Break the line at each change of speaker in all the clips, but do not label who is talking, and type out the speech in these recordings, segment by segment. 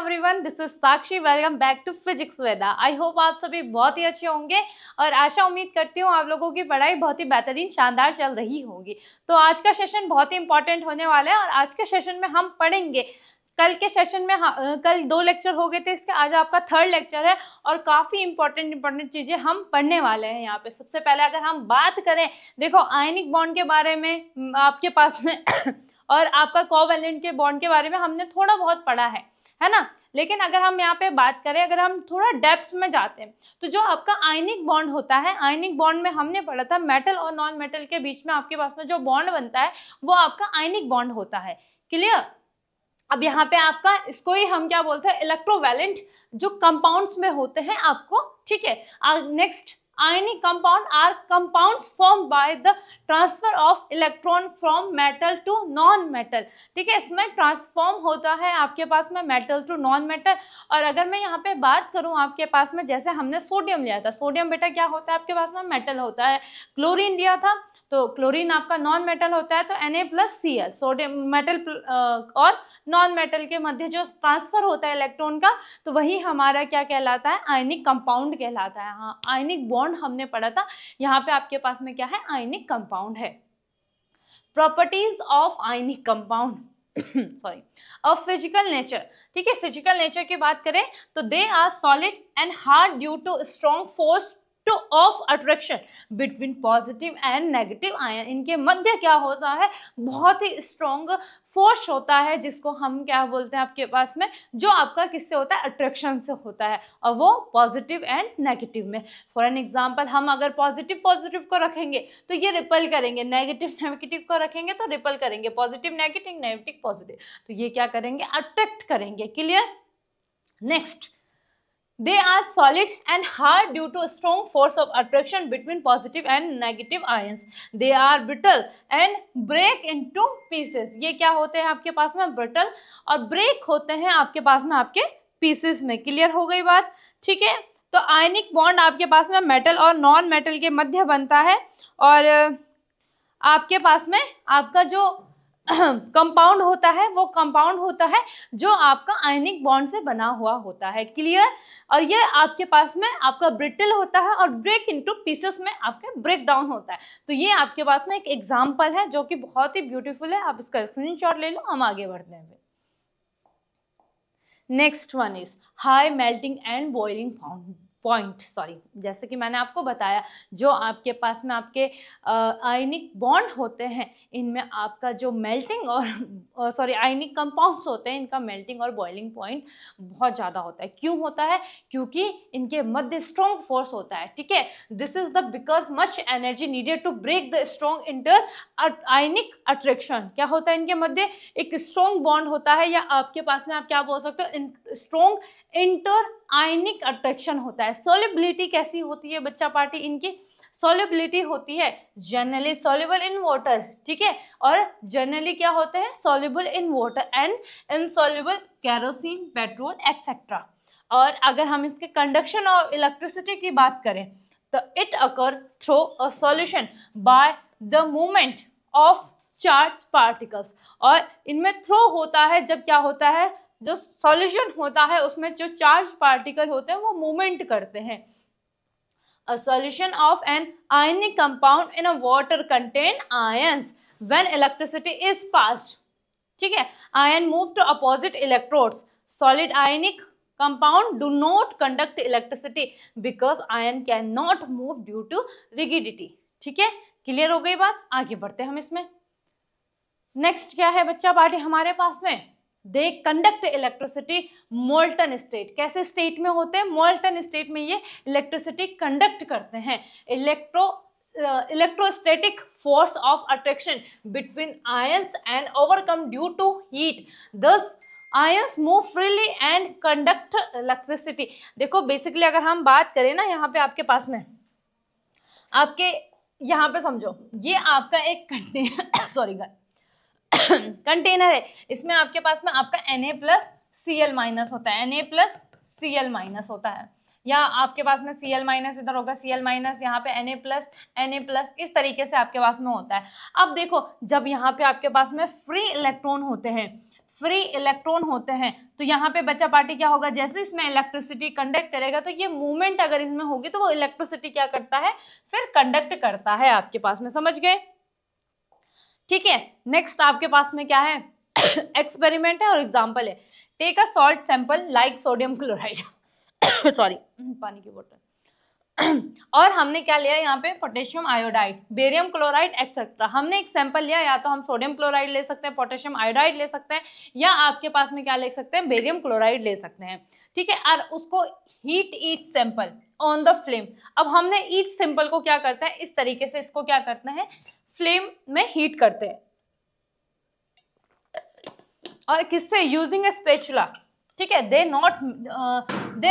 Everyone, this is Sakshi. Welcome back to Physics Veda. I hope आप सभी बहुत ही अच्छे होंगे और आशा उम्मीद करती हूँ आप लोगों की पढ़ाई बहुत ही बेहतरीन शानदार चल रही होगी। तो आज का सेशन बहुत ही इंपॉर्टेंट होने वाला है और आज के सेशन में हम पढ़ेंगे, कल के सेशन में कल 2 लेक्चर हो गए थे इसके, आज आपका 3rd लेक्चर है और काफ़ी इंपॉर्टेंट चीज़ें हम पढ़ने वाले हैं यहाँ पे। सबसे पहले अगर हम बात करें, देखो आयनिक बॉन्ड के बारे में आपके पास में और आपका कोवैलेंट के बॉन्ड के बारे में हमने थोड़ा बहुत पढ़ा है ना। लेकिन अगर हम यहाँ पे बात करें, अगर हम थोड़ा डेप्थ में जाते हैं तो जो आपका आयनिक बॉन्ड होता है, आयनिक बॉन्ड में हमने पढ़ा था मेटल और नॉन मेटल के बीच में आपके पास में जो बॉन्ड बनता है वो आपका आयनिक बॉन्ड होता है। क्लियर? अब यहाँ पे आपका इसको ही हम क्या बोलते हैं, इलेक्ट्रोवैलेंट जो कंपाउंड्स में होते हैं आपको, ठीक है। Next, ionic compound are compounds formed by the transfer of electron from metal to non metal, ठीक है। इसमें ट्रांसफॉर्म होता है आपके पास में मेटल टू नॉन मेटल। और अगर मैं यहाँ पे बात करूँ आपके पास में, जैसे हमने सोडियम लिया था, सोडियम बेटा क्या होता है आपके पास में, मेटल होता है। क्लोरीन लिया था तो क्लोरीन आपका नॉन मेटल होता है, तो Na+Cl, सोडियम मेटल और नॉन मेटल के मध्य जो ट्रांसफर होता है इलेक्ट्रॉन का, तो वही हमारा क्या कहलाता है, आयनिक कंपाउंड कहलाता है। हाँ, आयनिक बॉन्ड हमने पढ़ा था, यहाँ पे आपके पास में क्या है, आयनिक कंपाउंड है। Properties of ionic compound sorry of physical nature, ठीक है। फिजिकल नेचर की बात करें तो they are solid and hard due to strong force of attraction between positive and negative ion. इनके मध्य क्या होता है, बहुत ही स्ट्रॉन्ग फोर्स होता है, जिसको हम क्या बोलते हैं आपके पास में, जो आपका किससे होता है, अट्रैक्शन से होता है, और वो पॉजिटिव एंड नेगेटिव में। फॉर एन एग्जांपल, हम अगर पॉजिटिव को रखेंगे तो ये रिपल करेंगे, नेगेटिव को रखेंगे तो रिपल करेंगे, पॉजिटिव नेगेटिव पॉजिटिव, तो ये क्या करेंगे, अट्रैक्ट करेंगे। Clear? Next, they are solid and hard due to a strong force of attraction between positive and negative ions. They are brittle and break into pieces. ये क्या होते हैं आपके पास में, brittle और break होते हैं आपके पास में आपके pieces में। क्लियर हो गई बात? ठीक है। तो आयनिक बॉन्ड आपके पास में मेटल और नॉन मेटल के मध्य बनता है और आपके पास में आपका जो कंपाउंड होता है वो कंपाउंड होता है जो आपका आयनिक बॉन्ड से बना हुआ होता है। क्लियर? और ये आपके पास में आपका ब्रिटल होता है और ब्रेक इनटू पीसेस में आपके ब्रेक डाउन होता है। तो ये आपके पास में एक एग्जांपल है जो कि बहुत ही ब्यूटीफुल है, आप इसका स्क्रीनशॉट ले लो, हम आगे बढ़ते हैं। Next one is high melting and boiling point. Sorry, जैसे कि मैंने आपको बताया, जो आपके पास में आपके आयनिक बॉन्ड होते हैं, इनमें आपका जो मेल्टिंग और सॉरी आयनिक कंपाउंड्स होते हैं, इनका मेल्टिंग और बॉइलिंग पॉइंट बहुत ज़्यादा होता है। क्यों होता है? क्योंकि इनके मध्य स्ट्रॉन्ग फोर्स होता है, ठीक है। This is the because much energy needed to break the strong inter ionic attraction. क्या होता है, इनके मध्य एक स्ट्रॉन्ग बॉन्ड होता है, या आपके पास में आप क्या बोल सकते हो, स्ट्रॉन्ग इंटर आयनिक अट्रैक्शन होता है। सोल्युबिलिटी कैसी होती है बच्चा पार्टी, इनकी सोल्युबिलिटी होती है जनरली सॉल्युबल इन वाटर, ठीक है, और जनरली क्या होते हैं, soluble in water and insoluble kerosene, petrol etcetera. और अगर हम इसके कंडक्शन ऑफ इलेक्ट्रिसिटी की बात करें तो it occur through a solution by the movement of charge particles. और इनमें थ्रो होता है जब क्या होता है, जो सॉल्यूशन होता है उसमें जो चार्ज पार्टिकल होते हैं वो मूवमेंट करते हैं। A solution of an ionic compound in a water contain ions when electricity is passed, ठीक है। Ion move to opposite electrodes. Solid ionic compound do not conduct electricity because ion cannot move due to rigidity, ठीक है। Clear हो गई बात? आगे बढ़ते हैं हम इसमें। नेक्स्ट क्या है बच्चा पार्टी हमारे पास में, they conduct electricity molten state. कैसे स्टेट में होते हैं, मोल्टन स्टेट में ये इलेक्ट्रिसिटी कंडक्ट करते हैं। Electrostatic force of attraction between ions and overcome due to heat, thus ions move freely and conduct electricity. देखो बेसिकली अगर हम बात करें ना, यहाँ पे आपके पास में आपके यहाँ पे समझो, ये आपका एक सॉरी कंटेनर है, इसमें आपके पास में आपका Na+Cl- होता है, Na+Cl- होता है, या आपके पास में Cl- इधर होगा, Cl- यहाँ पे Na+, इस तरीके से आपके पास में होता है। अब देखो, जब यहाँ पे आपके पास में फ्री इलेक्ट्रॉन होते हैं, फ्री इलेक्ट्रॉन होते हैं, तो यहाँ पे बच्चा पार्टी क्या होगा, जैसे इसमें इलेक्ट्रिसिटी कंडक्ट करेगा तो ये मूवमेंट अगर इसमें होगी तो वो इलेक्ट्रिसिटी क्या करता है, फिर कंडक्ट करता है आपके पास में, समझ गए? ठीक है, नेक्स्ट आपके पास में क्या है, एक्सपेरिमेंट है और एग्जाम्पल है। Take a salt sample like sodium chloride sorry पानी की बोतल और हमने क्या लिया यहाँ पे, potassium iodide, barium chloride etcetera. हमने एक सैंपल लिया, या तो हम सोडियम क्लोराइड ले सकते हैं, पोटेशियम आयोडाइड ले सकते हैं, या आपके पास में क्या ले सकते हैं, बेरियम क्लोराइड ले सकते हैं। ठीक है, और उसको heat each sample on the flame. अब हमने ईच सैंपल को क्या करते हैं, इस तरीके से इसको क्या करते हैं, फ्लेम में हीट करते हैं, और किससे, यूजिंग ए स्पैचुला। ठीक है, they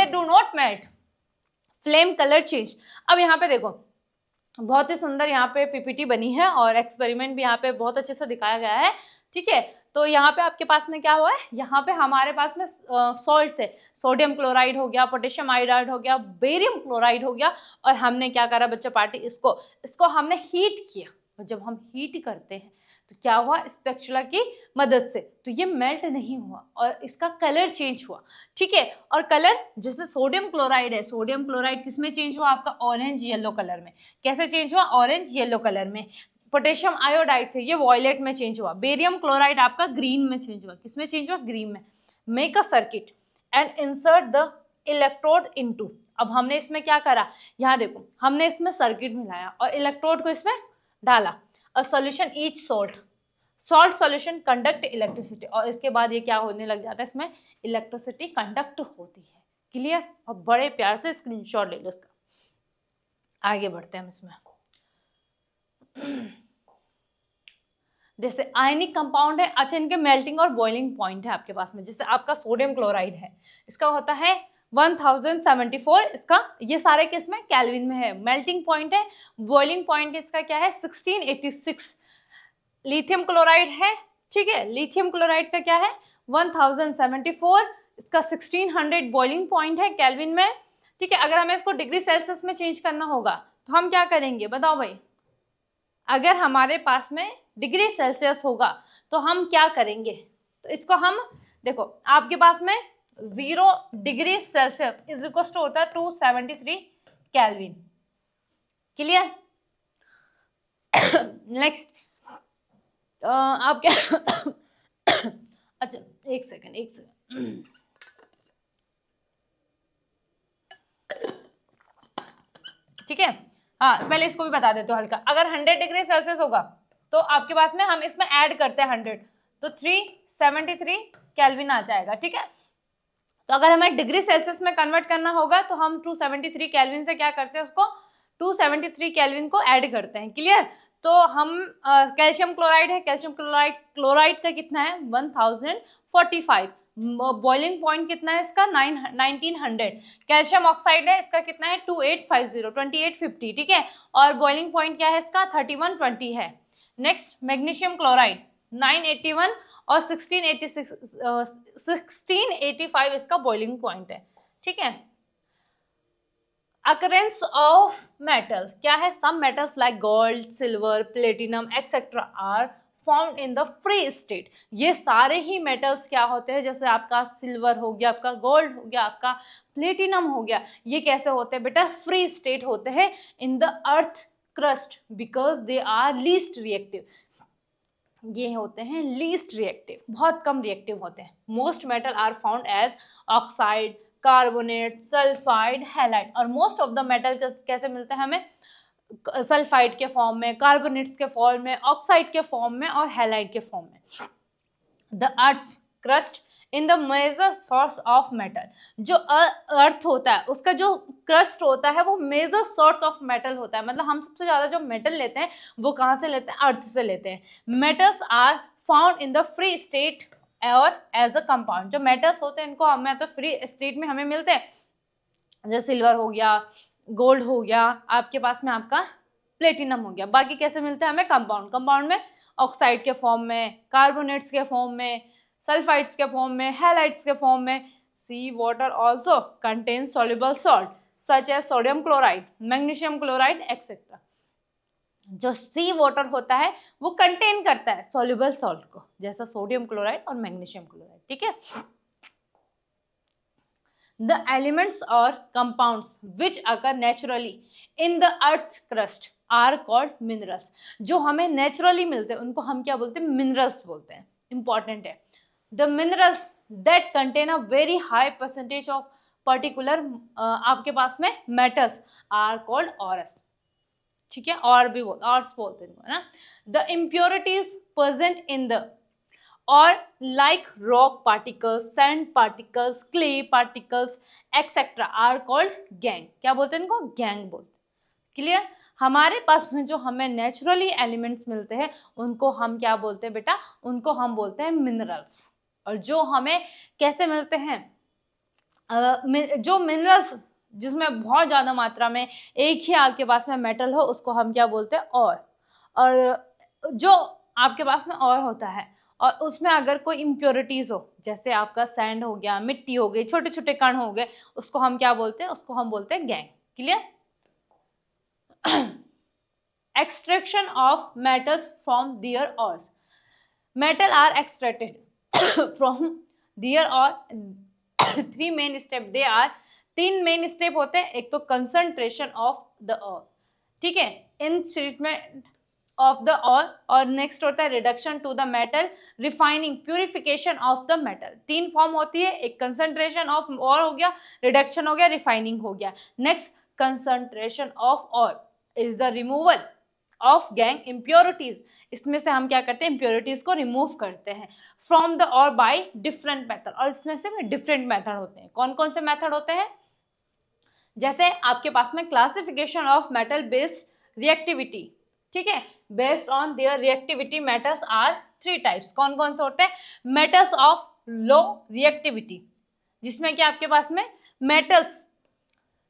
do not melt, flame colour change. अब यहाँ पे देखो, बहुत ही सुंदर यहाँ पे पीपीटी बनी है और एक्सपेरिमेंट भी यहाँ पे बहुत अच्छे से दिखाया गया है। ठीक है, तो यहाँ पे आपके पास में क्या हुआ है, यहाँ पे हमारे पास में सॉल्ट थे, सोडियम क्लोराइड हो गया, पोटेशियम आयोडाइड हो गया, बेरियम क्लोराइड हो गया, और हमने क्या करा बच्चा पार्टी, इसको हमने हीट किया। और जब हम हीट करते हैं तो क्या हुआ, स्पैचुला की मदद से, तो ये मेल्ट नहीं हुआ और इसका कलर चेंज हुआ। ठीक है, और कलर जैसे सोडियम क्लोराइड है, सोडियम क्लोराइड किस में चेंज हुआ, आपका ऑरेंज येलो कलर में। कैसे चेंज हुआ, ऑरेंज येलो कलर में। पोटेशियम आयोडाइड थे, ये वॉयलेट में चेंज हुआ। बेरियम क्लोराइड आपका ग्रीन में चेंज हुआ। किस में चेंज हुआ, ग्रीन में। Make a circuit and insert the electrode into. अब हमने इसमें क्या करा, यहाँ देखो, हमने इसमें सर्किट मिलाया और इलेक्ट्रोड को इसमें डाला। A solution each salt solution conduct electricity, और इसके बाद ये क्या होने लग जाता है, इसमें इलेक्ट्रिसिटी कंडक्ट होती है। क्लियर? और बड़े प्यार से स्क्रीनशॉट ले लो इसका। आगे बढ़ते हैं हम इसमें। जैसे आयनिक कंपाउंड है, अच्छा इनके मेल्टिंग और बॉइलिंग पॉइंट है आपके पास में। जैसे आपका सोडियम क्लोराइड है, इसका होता है 1074, इसका ये सारे किस में, केल्विन में है। मेल्टिंग पॉइंट है, बॉइलिंग पॉइंट इसका क्या है, 1686। लिथियम क्लोराइड है, ठीक है, लिथियम क्लोराइड का क्या है, 1074, इसका 1600 बॉइलिंग पॉइंट है केल्विन में। ठीक है, अगर हमें इसको डिग्री सेल्सियस में चेंज करना होगा तो हम क्या करेंगे, बताओ भाई। अगर हमारे पास में डिग्री सेल्सियस होगा तो हम क्या करेंगे, तो इसको हम देखो, आपके पास में 0 degree Celsius is equal to होता है 273 केल्विन। क्लियर? नेक्स्ट आप क्या अच्छा एक सेकंड ठीक है, हाँ पहले इसको भी बता देते हो हल्का। अगर 100 डिग्री सेल्सियस होगा तो आपके पास में हम इसमें ऐड करते हैं 100, तो 373 केल्विन आ जाएगा। ठीक है, तो अगर हमें डिग्री सेल्सियस में कन्वर्ट करना होगा तो हम 273 केल्विन से क्या करते हैं, उसको 273 केल्विन को ऐड करते हैं। क्लियर? तो हम कैल्शियम क्लोराइड है, कैल्शियम क्लोराइड का कितना है, 1045। बॉइलिंग पॉइंट कितना है इसका, 1900। कैल्शियम ऑक्साइड है, इसका कितना है, 2850। ठीक है, और बॉइलिंग पॉइंट क्या है इसका, 3120 है। नेक्स्ट मैग्नीशियम क्लोराइड 981 और 1685 इसका बॉइलिंग पॉइंट है। ठीक है, अकरेंस ऑफ मेटल्स क्या है, some metals like gold, silver, platinum etcetera are found in the free state. ये सारे ही मेटल्स क्या होते हैं, जैसे आपका सिल्वर हो गया, आपका गोल्ड हो गया, आपका प्लेटिनम हो गया, ये कैसे होते हैं बेटा, फ्री स्टेट होते हैं in the earth crust, because they are least reactive. ये होते हैं लीस्ट रिएक्टिव, बहुत कम रिएक्टिव होते हैं। Most metal are found as oxide, carbonate, sulphide, halide. और मोस्ट ऑफ द मेटल कैसे मिलते हैं हमें, सल्फाइड के फॉर्म में, कार्बोनेट्स के फॉर्म में, ऑक्साइड के फॉर्म में और हैलाइड के फॉर्म में। The earth crust in the major source of metal, जो अर्थ होता है उसका जो क्रस्ट होता है वो मेजर सोर्स ऑफ मेटल होता है। मतलब हम सबसे ज्यादा जो मेटल लेते हैं वो कहाँ से लेते हैं, अर्थ से लेते हैं। Metals are found in the free state और एज अ कंपाउंड। जो मेटल्स होते हैं इनको हमें तो फ्री स्टेट में हमें मिलते हैं, जैसे सिल्वर हो गया, गोल्ड हो गया, आपके पास में आपका प्लेटिनम हो गया। बाकी कैसे मिलते हैं हमें, कंपाउंड में ऑक्साइड के फॉर्म में, कार्बोनेट्स के फॉर्म में, सल्फाइड्स के फॉर्म में, हैलाइड्स के फॉर्म में। Sea water also contain soluble salt such as sodium chloride, magnesium chloride etc. जो सी वाटर होता है वो कंटेन करता है सॉल्युबल सॉल्ट को, जैसा सोडियम क्लोराइड और मैग्नीशियम क्लोराइड, ठीक है। The elements or compounds which occur naturally in the earth's crust are called minerals. जो हमें नेचुरली मिलते हैं उनको हम क्या बोलते हैं, मिनरल्स बोलते हैं। इंपॉर्टेंट है, the minerals that contain a very high percentage of particular आपके पास में metals are called ores, ठीक है, और भी ऑर्स बोलते हैं ना। the impurities present in the or like rock particles, sand particles, clay particles etc are called gang. क्या बोलते हैं इनको, गैंग बोलते हैं। क्लियर। हमारे पास में जो हमें नेचुरली एलिमेंट्स मिलते हैं उनको हम क्या बोलते हैं बेटा, उनको हम बोलते हैं मिनरल्स। और जो हमें कैसे मिलते हैं, जो मिनरल्स जिसमें बहुत ज्यादा मात्रा में एक ही आपके पास में मेटल हो उसको हम क्या बोलते हैं, और जो आपके पास में और होता है और उसमें अगर कोई इम्प्योरिटीज हो, जैसे आपका सैंड हो गया, मिट्टी हो गई, छोटे छोटे कण हो गए, उसको हम क्या बोलते हैं, उसको हम बोलते हैं gangue. Clear. Extraction of metals from their ores. Metal are extracted from their ore three main step they are, तीन मेन स्टेप होते हैं। एक तो कंसंट्रेशन ऑफ द ऑर, ठीक है, in treatment of the ore next होता है reduction to the metal, refining, purification of the metal. तीन फॉर्म होती है, एक कंसंट्रेशन ऑफ और हो गया, रिडक्शन हो गया, रिफाइनिंग हो गया। नेक्स्ट कंसंट्रेशन ऑफ और is the removal of gang impurities. इसमें से हम क्या करते हैं, इम्प्योरिटीज को रिमूव करते हैं फ्रॉम द और बाय डिफरेंट मेथड। और इसमें से डिफरेंट मेथड होते हैं। कौन कौन से मेथड होते हैं, जैसे आपके पास में classification of metal based reactivity, ठीक है, based on their reactivity metals are three types. कौन कौन से होते हैं, मेटल्स ऑफ लो रिएक्टिविटी, जिसमें कि आपके पास में metals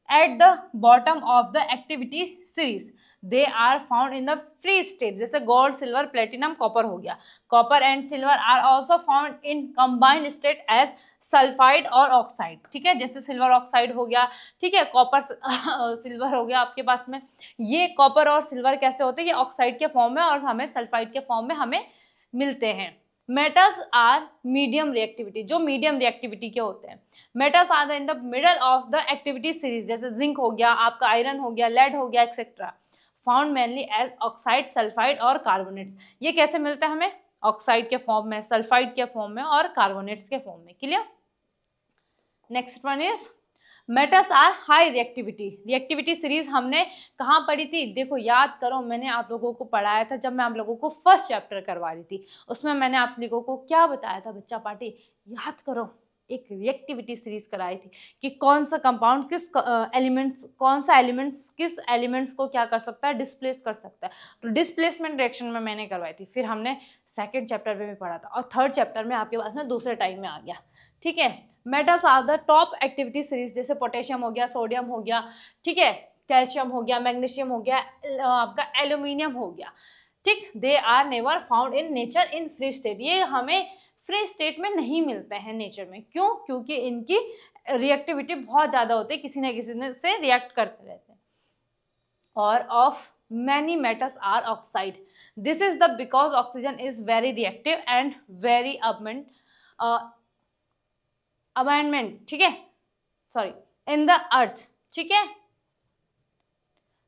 at the bottom of the activity series, they are found in the free state, जैसे गोल्ड, सिल्वर, प्लेटिनम, कॉपर हो गया। Copper and silver are also found in combined state as sulphide और oxide, ठीक है, जैसे silver oxide हो गया, ठीक है, कॉपर सिल्वर हो गया आपके पास में। ये कॉपर और सिल्वर कैसे होते हैं, ये ऑक्साइड के फॉर्म में और हमें सल्फाइड के फॉर्म में हमें मिलते हैं। मेटल्स आर मीडियम रिएक्टिविटी, जो मीडियम रिएक्टिविटी के होते हैं। Metals are in the middle of the activity series, जैसे जिंक हो गया, आपका आयरन हो गया, लेड हो गया etcetera, found mainly as oxide, sulphide और कार्बोनेट्स। ये कैसे मिलता है हमें, ऑक्साइड के फॉर्म में, सल्फाइड के फॉर्म में और कार्बोनेट्स के फॉर्म में। Clear. Next one is metals are high reactivity. Reactivity series हमने कहाँ पढ़ी थी, देखो याद करो, मैंने आप लोगों को पढ़ाया था जब मैं आप लोगों को फर्स्ट चैप्टर करवा रही थी। उसमें मैंने आप लोगों को क्या बताया था बच्चा पार्टी, याद करो, एक रिएक्टिविटी सीरीज कराई थी कि कौन सा कंपाउंड किस एलिमेंट्स, कौन सा एलिमेंट्स किस एलिमेंट्स को क्या कर सकता है, डिस्प्लेस कर सकता है। तो डिस्प्लेसमेंट रिएक्शन में मैंने करवाई थी, फिर हमने सेकेंड चैप्टर में भी पढ़ा था और थर्ड चैप्टर में आपके पास में दूसरे टाइम में आ गया, ठीक है। Metals are the top activity series, जैसे पोटेशियम हो गया, सोडियम हो गया, ठीक है, कैल्शियम हो गया, मैग्नीशियम हो गया, आपका एल्यूमिनियम हो गया, ठीक। They are never found in nature in free state, ये हमें फ्री स्टेट में नहीं मिलते हैं नेचर में। क्यों, क्योंकि इनकी रिएक्टिविटी बहुत ज्यादा होती है, किसी न किसी से रिएक्ट करते रहते हैं। और of many metals are oxide, this is the because oxygen is very reactive and very abundant, ठीक है, सॉरी, इन द अर्थ, ठीक है,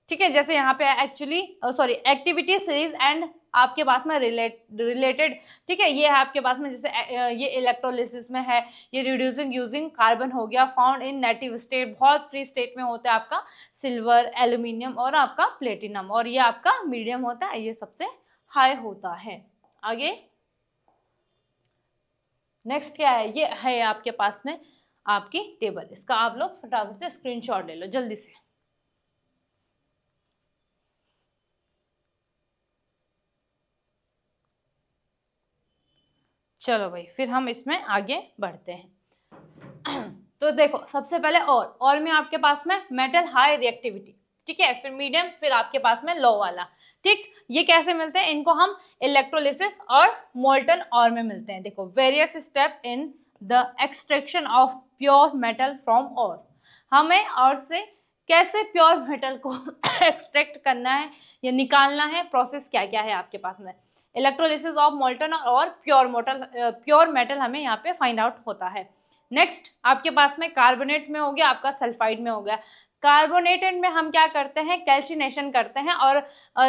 ठीक है, जैसे यहाँ पे actually sorry activity series and आपके पास में रिलेटेड, ठीक है, ये है आपके पास में, जैसे ये इलेक्ट्रोलिसिस में है, ये रिड्यूसिंग यूजिंग कार्बन हो गया, फाउंड इन नेटिव स्टेट, बहुत फ्री स्टेट में होता है आपका सिल्वर, एल्यूमिनियम और आपका प्लेटिनम, और ये आपका मीडियम होता है, ये सबसे हाई होता है। आगे नेक्स्ट क्या है, ये है आपके पास में आपकी टेबल, इसका आप लोग फटाफट से स्क्रीनशॉट ले लो जल्दी से। चलो भाई, फिर हम इसमें आगे बढ़ते हैं। तो देखो सबसे पहले और में आपके पास में मेटल हाई रिएक्टिविटी, ठीक है, फिर मीडियम, फिर आपके पास में लो वाला, ठीक। ये कैसे मिलते हैं, इनको हम इलेक्ट्रोलिसिस और मोल्टन और में मिलते हैं। देखो various step in the extraction of pure metal from और, हमें और से कैसे प्योर मेटल को एक्सट्रैक्ट करना है या निकालना है, प्रोसेस क्या क्या है आपके पास में। इलेक्ट्रोलिसिस ऑफ मोल्टन और प्योर मेटल हमें यहाँ पे फाइंड आउट होता है। नेक्स्ट आपके पास में कार्बोनेट में हो गया, आपका सल्फाइड में हो गया। कार्बोनेटेड में हम क्या करते हैं, कैल्सिनेशन करते हैं, और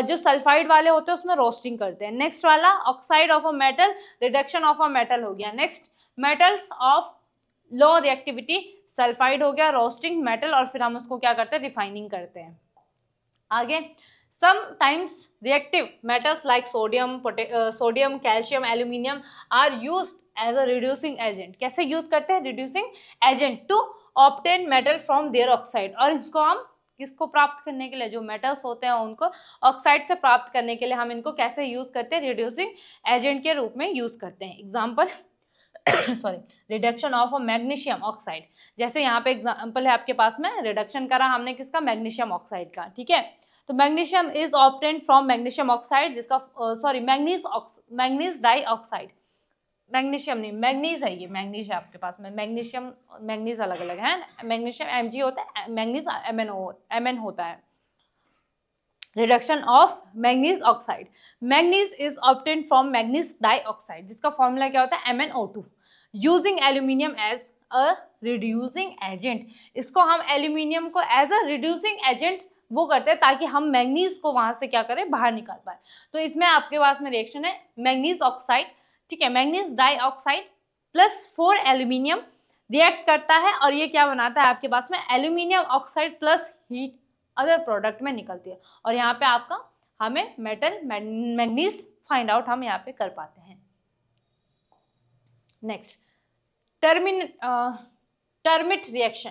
जो सल्फाइड वाले होते हैं उसमें रोस्टिंग करते हैं। नेक्स्ट वाला oxide of a metal, reduction of a metal हो गया। Next metals of low reactivity, sulphide हो गया, रोस्टिंग मेटल, और फिर हम उसको क्या करते हैं, रिफाइनिंग करते हैं। आगे sometimes reactive metals like sodium, calcium, aluminium are used as a reducing agent। कैसे यूज करते हैं, reducing agent to obtain metal from their oxide। और इसको हम किसको प्राप्त करने के लिए, जो मेटल्स होते हैं उनको ऑक्साइड से प्राप्त करने के लिए हम इनको कैसे यूज करते हैं, रिड्यूसिंग एजेंट के रूप में यूज करते हैं। Example sorry, reduction of a magnesium oxide, जैसे यहाँ पे एग्जाम्पल है आपके पास में, रिडक्शन करा हमने किसका, मैग्नीशियम ऑक्साइड का। ठीक है, तो magnesium is obtained from magnesium oxide, जिसका sorry manganese dioxide, magnesium नहीं मैग्नीज है, ये मैग्नीज है आपके पास में, मैग्नीशियम मैग्नीज अलग अलग है। मैग्नीशियम Mg होता है, मैग्नीज Mn होता है। Reduction of manganese oxide, manganese is obtained from manganese dioxide, जिसका फॉर्मूला क्या होता है, MnO2, using aluminium as a reducing agent. इसको हम एल्यूमिनियम को एज अ रिड्यूसिंग एजेंट वो करते हैं ताकि हम मैग्नीज को वहां से क्या करें, बाहर निकाल पाए। तो इसमें आपके पास में रिएक्शन है मैग्नीज ऑक्साइड, ठीक है, manganese dioxide plus 4 aluminium react करता है, और ये क्या बनाता है आपके पास में, aluminium oxide plus heat other product में निकलती है, और यहाँ पे आपका हमें मेटल मैग्नीज फाइंड आउट हम यहाँ पे कर पाते हैं। नेक्स्ट टर्मिट रिएक्शन,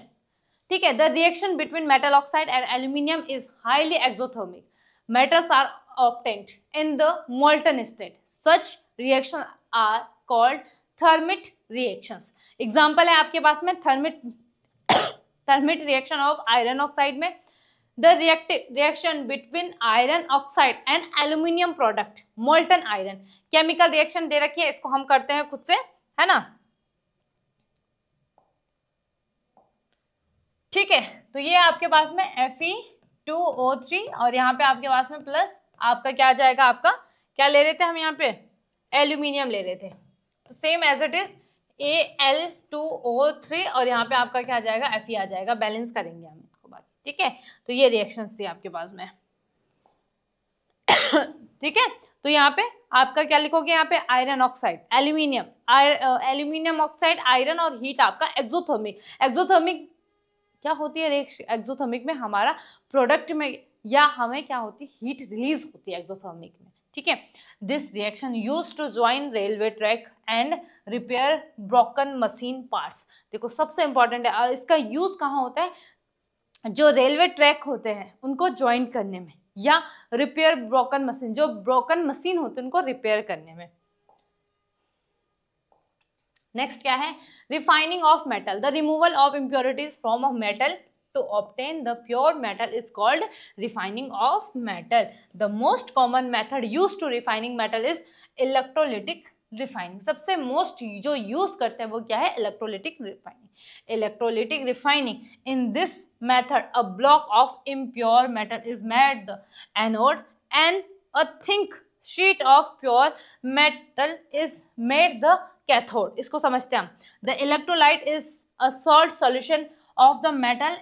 ठीक है, the reaction between metal oxide and aluminium is highly exothermic, metals are obtained in the molten state, such reaction are called thermite reactions. Example है आपके पास में thermite reaction of iron oxide में, the reaction between iron oxide and aluminium product molten iron, chemical reaction दे रखी है, इसको हम करते हैं खुद से, है ना। ठीक है, तो ये आपके पास में Fe2O3, और यहाँ पे आपके पास में प्लस आपका क्या आ जाएगा, आपका क्या ले रहे थे हम यहाँ पे, एल्यूमिनियम ले रहे थे, तो same as it is Al2O3, और यहाँ पे आपका क्या आ जाएगा, Fe आ जाएगा, बैलेंस करेंगे हम इसको बाकी। ठीक है, तो ये रिएक्शंस थी आपके पास में। ठीक है, तो यहाँ पे आपका क्या लिखोगे, यहाँ पे iron oxide, aluminium oxide, iron, और हीट आपका एक्सोथर्मिक। एक्सोथर्मिक क्या होती है, एक्सोथर्मिक में हमारा प्रोडक्ट में या हमें क्या होती है, हीट रिलीज होती है एक्सोथर्मिक में। ठीक है, this reaction use to join railway track and repair broken machine parts. देखो सबसे इंपॉर्टेंट है, इसका यूज कहाँ होता है, जो रेलवे ट्रैक होते हैं उनको ज्वाइन करने में, या रिपेयर ब्रोकन मशीन, जो ब्रोकन मशीन होती है उनको रिपेयर करने में। नेक्स्ट क्या है, refining of metal, the removal of impurities from a metal to obtain the pure metal is called refining of metal. The most common method used to refining metal is electrolytic refining. सबसे most जो use करते हैं वो क्या है, electrolytic refining. Electrolytic refining, in this method a block of impure metal is made the anode and a thick sheet of pure metal is made the cathode। इसको समझते हैं हम, the electrolyte is a salt solution of the metal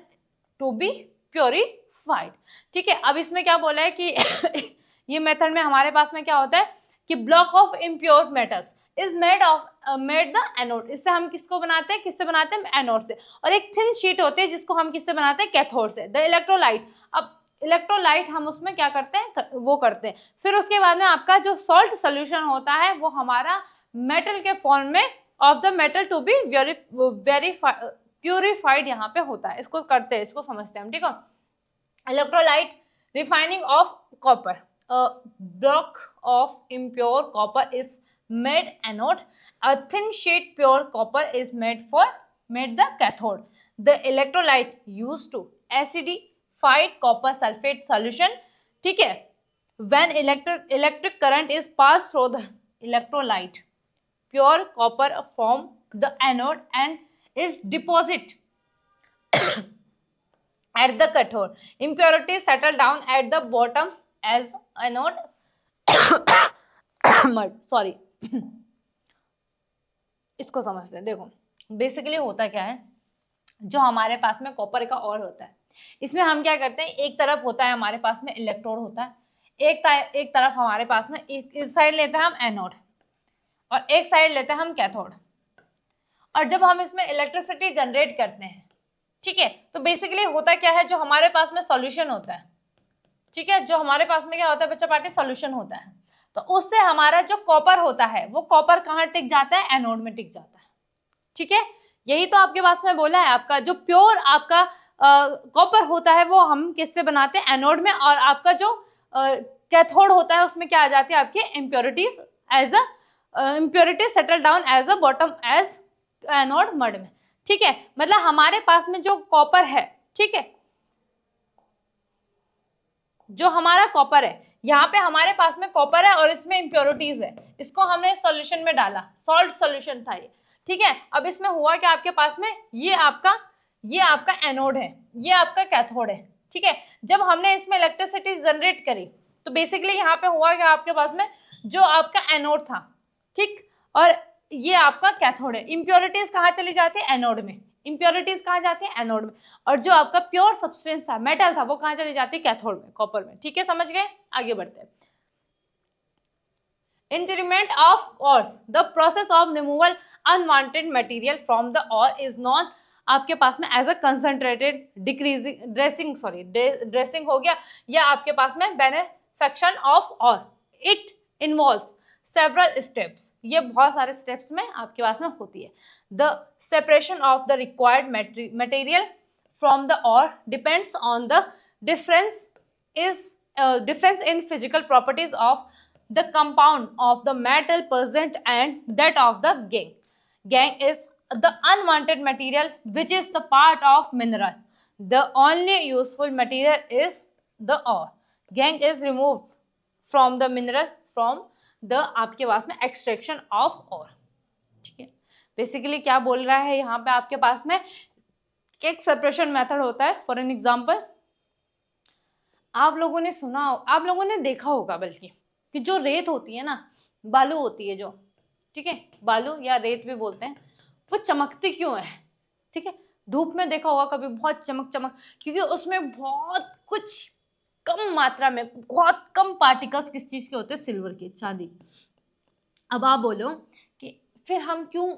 to be purified. ठीक है, अब इसमें क्या बोला है कि ये मेथड में हमारे पास में क्या होता है कि block of impure metals is made the anode, इससे हम किसको बनाते हैं, किससे बनाते हैं, एनोड से, और एक थिन शीट होती है जिसको हम किससे बनाते हैं, कैथोड से। द इलेक्ट्रोलाइट, अब इलेक्ट्रोलाइट हम उसमें क्या करते हैं, वो करते हैं, फिर उसके बाद में आपका जो सॉल्ट सोल्यूशन होता है वो हमारा मेटल के फॉर्म में of the metal to be purified यहाँ पे होता है, इसको करते हैं, इसको समझते हैं हम। ठीक है, electrolyte refining of copper, block of impure copper is made anode, a thin sheet pure copper is made the cathode. The electrolyte used to acidified copper sulphate solution. ठीक है, when electric current is pass through the electrolyte, pure copper form the anode and is deposit at the cathode. Impurities settle down at the bottom as anode mud. Sorry. इसको समझते हैं। देखो basically होता क्या है, जो हमारे पास में कॉपर का और होता है, इसमें हम क्या करते हैं, एक तरफ होता है हमारे पास में इलेक्ट्रोड होता है, एक तरफ हमारे पास में इस साइड लेते हैं हम एनोड और एक साइड लेते हैं हम कैथोड। और जब हम इसमें इलेक्ट्रिसिटी जनरेट करते हैं, ठीक है, तो बेसिकली होता क्या है, जो हमारे पास में सॉल्यूशन होता है, ठीक है, जो हमारे पास में क्या होता है बच्चा पार्टी, सॉल्यूशन होता है, तो उससे हमारा जो कॉपर होता है वो कॉपर कहाँ टिक जाता है, एनोड में टिक जाता है। ठीक है, यही तो आपके पास में बोला है, आपका जो प्योर आपका कॉपर होता है वो हम किससे बनाते हैं, एनोड में, और आपका जो कैथोड होता है उसमें क्या आ जाती है, आपके impurities as a impurities settle down as a bottom as anode mud में। ठीक है, मतलब हमारे पास में जो कॉपर है, ठीक है, जो हमारा कॉपर है, यहाँ पे हमारे पास में कॉपर है और इसमें इम्प्योरिटीज है, इसको हमने सॉल्यूशन में डाला, सॉल्ट सॉल्यूशन था ये। ठीक है, अब इसमें हुआ क्या, आपके पास में ये आपका एनोड है, ये आपका कैथोड है। ठीक है, जब हमने इसमें इलेक्ट्रिसिटी जनरेट करी तो बेसिकली यहाँ पे हुआ क्या, आपके पास में जो आपका एनोड था, ठीक, और ये आपका कैथोड है, इम्प्योरिटीज कहाँ चली जाती है, एनोड में, इम्प्योरिटीज कहाँ जाती है, एनोड में, और जो आपका प्योर सब्सटेंस था, मेटल था, वो कहाँ चली जाती है, कैथोड में, कॉपर में। ठीक है, समझ गए, आगे बढ़ते हैं। Interment of ores, the process of removal unwanted material from the ore is known आपके पास में as a concentrated decreasing dressing हो गया, या आपके पास में बेनिफिक्शन ऑफ और इट इन्वॉल्व्स सेवरल स्टेप्स, ये बहुत सारे स्टेप्स में आपके पास में होती है। The separation of the required material from the ore depends on the difference in physical properties of the compound of the metal present and that of the gangue. Gangue is the unwanted material which is the part of mineral. The only useful material is the ore. Gangue is removed from the mineral from the आपके पास में extraction of ore. ठीक है, basically क्या बोल रहा है यहाँ पे, आपके पास में एक सेपरेशन मेथड होता है। फॉर एन एग्जाम्पल, आप लोगों ने सुना, आप लोगों ने देखा होगा बल्कि, कि जो रेत होती है ना, बालू होती है जो, ठीक है, बालू या रेत भी बोलते हैं, वो चमकती क्यों है, ठीक है, धूप में देखा होगा कभी, बहुत चमक, क्योंकि उसमें बहुत कुछ कम मात्रा में, बहुत कम पार्टिकल्स किस चीज के होते हैं, सिल्वर के, चांदी। अब आप बोलो कि फिर हम क्यों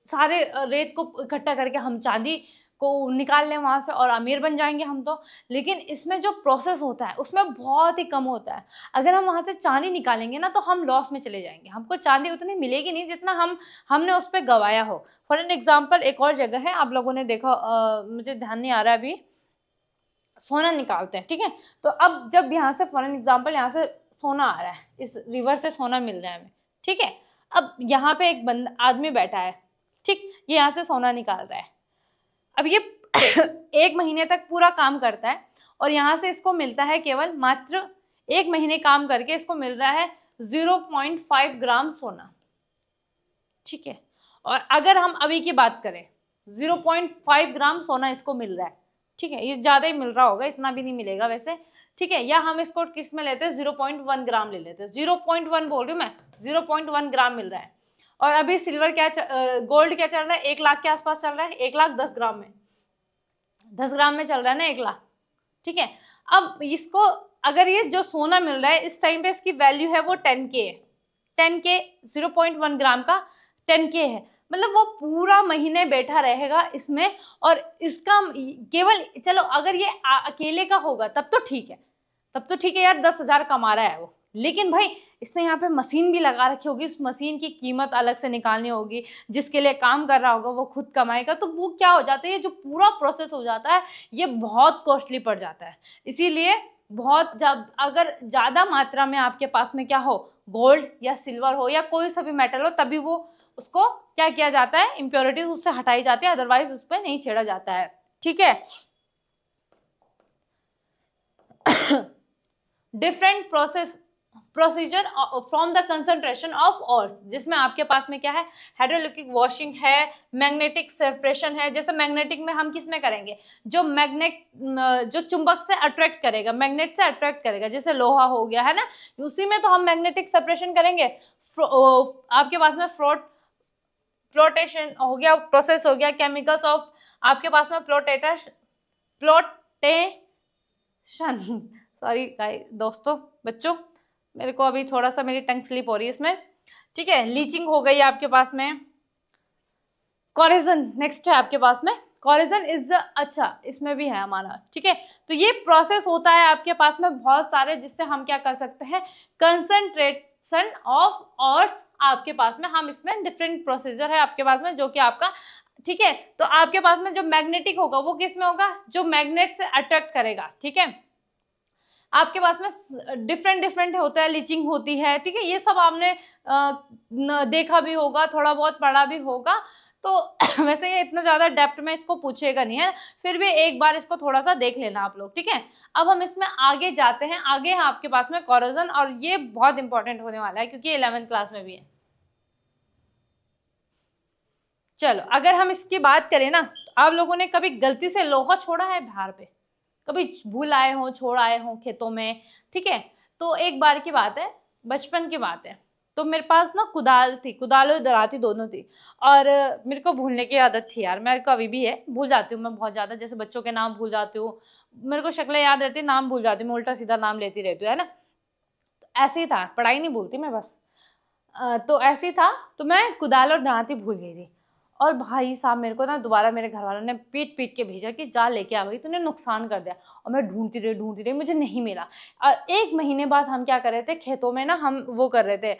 सारे रेत को इकट्ठा करके हम चांदी को निकाल लें वहां से और अमीर बन जाएंगे हम तो, लेकिन इसमें जो प्रोसेस होता है उसमें बहुत ही कम होता है। अगर हम वहां से चांदी निकालेंगे ना तो हम लॉस में चले जाएंगे, हमको चांदी उतनी मिलेगी नहीं जितना हमने उस पर गवाया हो। फॉर एन एग्जाम्पल, एक और जगह है, आप लोगों ने देखा, मुझे ध्यान नहीं आ रहा है अभी, सोना निकालते हैं, ठीक है, तो अब जब यहाँ से फॉर एन एग्जाम्पल यहाँ से सोना आ रहा है, इस रिवर से सोना मिल रहा है हमें, ठीक है, अब यहाँ पे एक बंदा आदमी बैठा है, ठीक, ये यहाँ से सोना निकाल रहा है, अब ये 1 महीने तक पूरा काम करता है और यहाँ से इसको मिलता है केवल मात्र 1 महीने काम करके इसको मिल रहा है 0.5 ग्राम सोना। ठीक है, और अगर हम अभी की बात करें, 0.5 ग्राम सोना इसको मिल रहा है, ठीक है, ये ज्यादा ही मिल रहा होगा, इतना भी नहीं मिलेगा वैसे, ठीक है, या हम इसको किस में लेते हैं, 0.1 ग्राम ले लेते हैं, 0.1 बोल रही हूँ मैं, 0.1 ग्राम मिल रहा है। और अभी सिल्वर क्या गोल्ड क्या चल रहा है, 1 लाख के आसपास चल रहा है, 1 लाख 10 ग्राम में, 10 ग्राम में चल रहा है ना 1 लाख। ठीक है, अब इसको अगर ये जो सोना मिल रहा है इस टाइम पे इसकी वैल्यू है वो 10K है, 10K 0.1 ग्राम का 10K है, मतलब वो पूरा महीने बैठा रहेगा इसमें, और इसका केवल, चलो अगर ये अकेले का होगा तब तो ठीक है, तब तो ठीक है यार, 10,000 कमा रहा है वो, लेकिन भाई इसने यहाँ पे मशीन भी लगा रखी होगी, उस मशीन की कीमत अलग से निकालनी होगी, जिसके लिए काम कर रहा होगा वो खुद कमाएगा, तो वो क्या हो जाता है, ये जो पूरा प्रोसेस हो जाता है ये बहुत कॉस्टली पड़ जाता है। इसीलिए बहुत, जब अगर ज्यादा मात्रा में आपके पास में क्या हो, गोल्ड या सिल्वर हो या कोई सा भी मेटल हो, तभी वो उसको क्या किया जाता है, इम्प्योरिटीज उससे हटाई जाती है, अदरवाइज उस पर नहीं छेड़ा जाता है। ठीक है, different process procedure from the concentration of ores, जिसमें आपके पास में क्या है, हाइड्रोलिक वॉशिंग है, मैग्नेटिक सेपरेशन है। जैसे मैग्नेटिक में हम किस में करेंगे, जो मैग्नेट जो चुंबक से अट्रैक्ट करेगा, मैग्नेट से अट्रैक्ट करेगा, जैसे लोहा हो गया है ना, उसी में तो हम मैग्नेटिक सेपरेशन करेंगे। आपके पास में फ्लोटेशन हो गया, प्रोसेस हो गया, केमिकल्स ऑफ, आपके पास में फ्लोटेशन सॉरी दोस्तों, बच्चों, मेरे को अभी थोड़ा सा मेरी टंग स्लिप हो रही है इसमें, ठीक है। लीचिंग हो गई आपके पास में। कॉरिजन नेक्स्ट है आपके पास में, कॉरिजन इज अच्छा, इसमें भी है हमारा, ठीक है। तो ये प्रोसेस होता है आपके पास में बहुत सारे, जिससे हम क्या कर सकते हैं, कंसंट्रेशन ऑफ ऑर्स आपके पास में, हम इसमें डिफरेंट प्रोसीजर है आपके पास में जो कि आपका, ठीक है। तो आपके पास में जो मैग्नेटिक होगा वो किस में होगा, जो मैग्नेट से अट्रैक्ट करेगा, ठीक है। आपके पास में डिफरेंट डिफरेंट होता है, लीचिंग होती है, ठीक है। ये सब आपने देखा भी होगा, थोड़ा बहुत पढ़ा भी होगा। तो वैसे ये इतना ज्यादा डेप्थ में इसको पूछेगा नहीं है, फिर भी एक बार इसको थोड़ा सा देख लेना आप लोग, ठीक है। अब हम इसमें आगे जाते हैं, आगे है आपके पास में कोरोजन, और ये बहुत इंपॉर्टेंट होने वाला है क्योंकि 11th क्लास में भी है। चलो अगर हम इसकी बात करें ना, तो आप लोगों ने कभी गलती से लोहा छोड़ा है बाहर पे, कभी भूल आए हो, छोड़ आए हो खेतों में, ठीक है। तो एक बार की बात है, बचपन की बात है, तो मेरे पास ना कुदाल थी, कुदाल और दराती दोनों थी, और मेरे को भूलने की आदत थी यार, मेरे को अभी भी है, भूल जाती हूँ मैं बहुत ज्यादा, जैसे बच्चों के नाम भूल जाती हूँ, मेरे को शक्लें याद रहती, नाम भूल जाती हूँ, मैं उल्टा सीधा नाम लेती रहती हूँ, है ना। तो ऐसे ही था, पढ़ाई नहीं भूलती मैं बस। तो ऐसे ही था, तो मैं कुदाल और दराती भूल गई थी, और भाई साहब मेरे को ना दोबारा मेरे घर वालों ने पीट पीट के भेजा कि जा लेके आ, भाई तूने नुकसान कर दिया। और मैं ढूंढती रही, मुझे नहीं मिला। और एक महीने बाद हम क्या कर रहे थे, खेतों में ना हम वो कर रहे थे,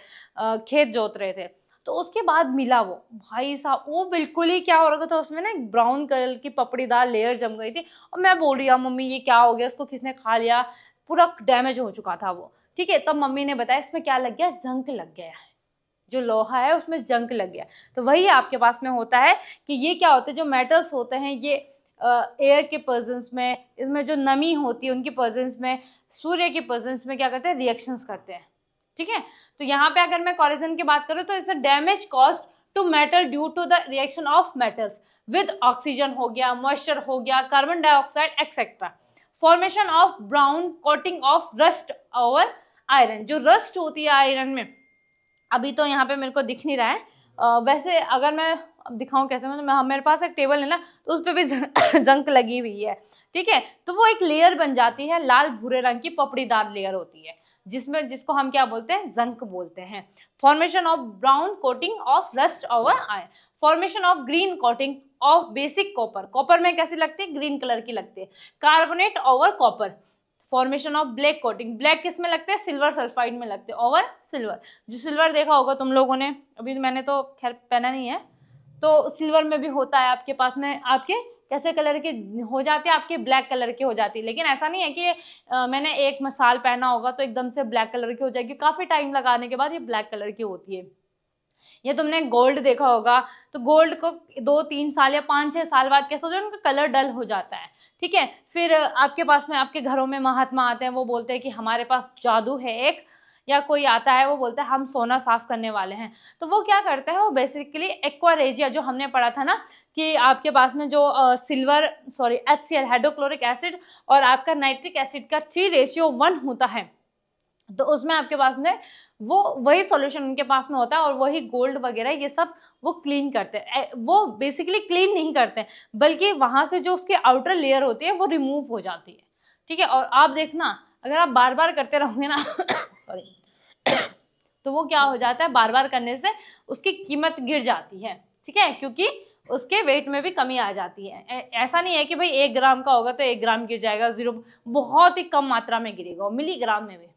खेत जोत रहे थे, तो उसके बाद मिला वो, भाई साहब वो बिल्कुल ही क्या हो रखा था उसमें ना, एक ब्राउन कलर की पपड़ीदार लेयर जम गई थी। और मैं बोल रही हूँ मम्मी ये क्या हो गया, उसको किसने खा लिया, पूरा डैमेज हो चुका था वो, ठीक है। तब मम्मी ने बताया इसमें क्या लग गया, जंक लग गया है, जो लोहा है उसमें जंक लग गया। तो वही आपके पास में होता है कि ये क्या होता है, जो मेटल्स होते हैं ये एयर के प्रेजेंस में, इसमें जो नमी होती है उनकी प्रेजेंस में, सूर्य की प्रेजेंस में क्या करते हैं, रिएक्शंस करते हैं, ठीक है। तो यहाँ पे अगर मैं कोरिजन की बात करूँ तो इससे damage cost to metal due to the reaction of metals with oxygen हो गया, मॉइस्चर हो गया, carbon dioxide etcetera, formation of brown coating of rust over iron, जो रस्ट होती है आयरन में, अभी तो यहाँ पे मेरे को दिख नहीं रहा है, वैसे अगर मैं अब दिखाऊं कैसे, मतलब मेरे पास एक टेबल है ना, तो उस पर भी जंक लगी हुई है, ठीक है। तो वो एक लेयर बन जाती है, लाल भूरे रंग की पपड़ीदार लेयर होती है, जिसमें जिसको हम क्या बोलते हैं, जंक बोलते हैं। Formation of brown coating of rust over iron, formation of green coating of basic copper, copper में कैसी लगती है, ग्रीन कलर की लगती है, carbonate over copper, formation of black coating, black किस में लगते हैं, सिल्वर सल्फाइड में लगते हैं, ओवर सिल्वर, जो सिल्वर देखा होगा तुम लोगों ने, अभी मैंने तो खैर पहना नहीं है, तो सिल्वर में भी होता है आपके पास में, आपके कैसे कलर के हो जाते हैं, आपके ब्लैक कलर की हो जाती है। लेकिन ऐसा नहीं है कि मैंने एक मसाल पहना होगा तो एकदम से ब्लैक कलर की हो जाएगी, काफी टाइम लगाने के बाद ये ब्लैक कलर की होती है। या तुमने गोल्ड देखा होगा, तो गोल्ड को 2-3 साल या 5-6 साल बाद कैसा हो जाए, उनका कलर डल हो जाता है, ठीक है। फिर आपके पास में आपके घरों में महात्मा आते हैं, वो बोलते हैं कि हमारे पास जादू है एक, या कोई आता है वो बोलता है हम सोना साफ करने वाले हैं, तो वो क्या करता है, वो बेसिकली एक्वारेजिया जो हमने पढ़ा था ना, कि आपके पास में जो silver sorry HCl hydrochloric acid और आपका नाइट्रिक एसिड का 3:1 होता है, तो उसमें आपके पास में वो वही सॉल्यूशन उनके पास में होता है, और वही गोल्ड वगैरह ये सब वो क्लीन करते हैं, वो बेसिकली क्लीन नहीं करते हैं, बल्कि वहां से जो उसकी आउटर लेयर होती है वो रिमूव हो जाती है, ठीक है। और आप देखना अगर आप बार बार करते रहोगे ना सॉरी, तो वो क्या हो जाता है, बार बार करने से उसकी कीमत गिर जाती है, ठीक है, क्योंकि उसके वेट में भी कमी आ जाती है। ऐसा नहीं है कि भाई 1 ग्राम का होगा तो 1 ग्राम गिर जाएगा, 0, बहुत ही कम मात्रा में गिरेगा, मिलीग्राम में भी।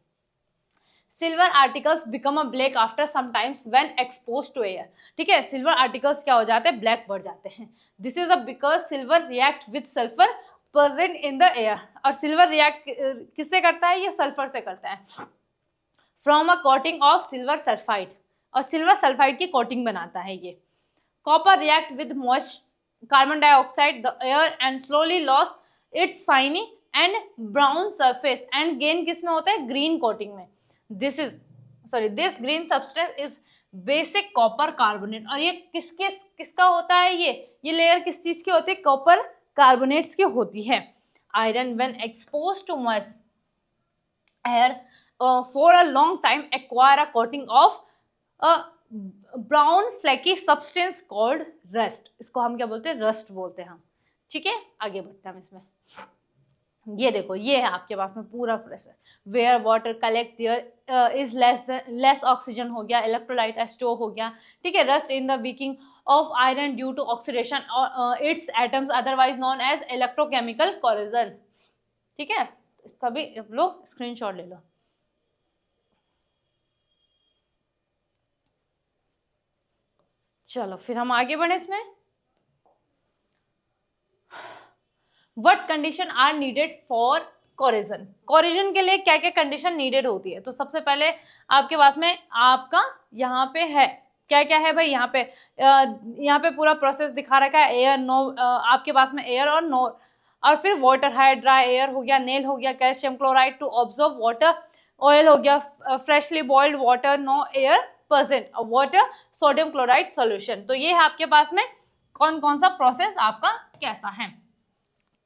Silver articles become a black after some times when expose to air, ठीक है। सिल्वर आर्टिकल्स क्या हो जाते हैं, ब्लैक बढ़ जाते हैं, this is a because silver react with sulphur present in the air, और सिल्वर रिएक्ट किससे करता है, ये सल्फर से करता है, from a coating of silver sulphide, और सिल्वर सल्फाइड की कोटिंग बनाता है ये। Copper react with moist carbon dioxide the air and slowly loss it's shiny and brown surface and gain किस में होता है, ग्रीन कोटिंग में। This green substance is basic copper carbonate. और ये किसका होता है? ये लेयर किस चीज की होती है? कॉपर कार्बोनेट्स की होती है। Iron when expose to moist air for a long time acquire a coating of brown flaky substance called rust. इसको हम क्या बोलते हैं? रस्ट बोलते हैं हम। ठीक है, आगे बढ़ते हैं हम इसमें। ये देखो, ये है आपके पास में पूरा pressure. Where water collect there is less oxygen हो गया, इलेक्ट्रोलाइट H2O हो गया। ठीक है, rust in the weakening of iron due to oxidation its atoms otherwise known as electrochemical corrosion. ठीक है, इसका भी लो स्क्रीनशॉट ले लो। चलो फिर हम आगे बढ़े इसमें। What condition are needed for corrosion? Corrosion के लिए क्या क्या कंडीशन नीडेड होती है? तो सबसे पहले आपके पास में आपका यहाँ पे है, क्या क्या है भाई? यहाँ पे पूरा प्रोसेस दिखा रखा है। एयर, नो, आपके पास में एयर और नो, और फिर वाटर है, ड्राई एयर हो गया, नेल हो गया, calcium chloride to observe water, oil हो गया, freshly boiled water, no air present, water, sodium chloride solution. तो ये है आपके पास में कौन कौन सा प्रोसेस आपका कैसा है।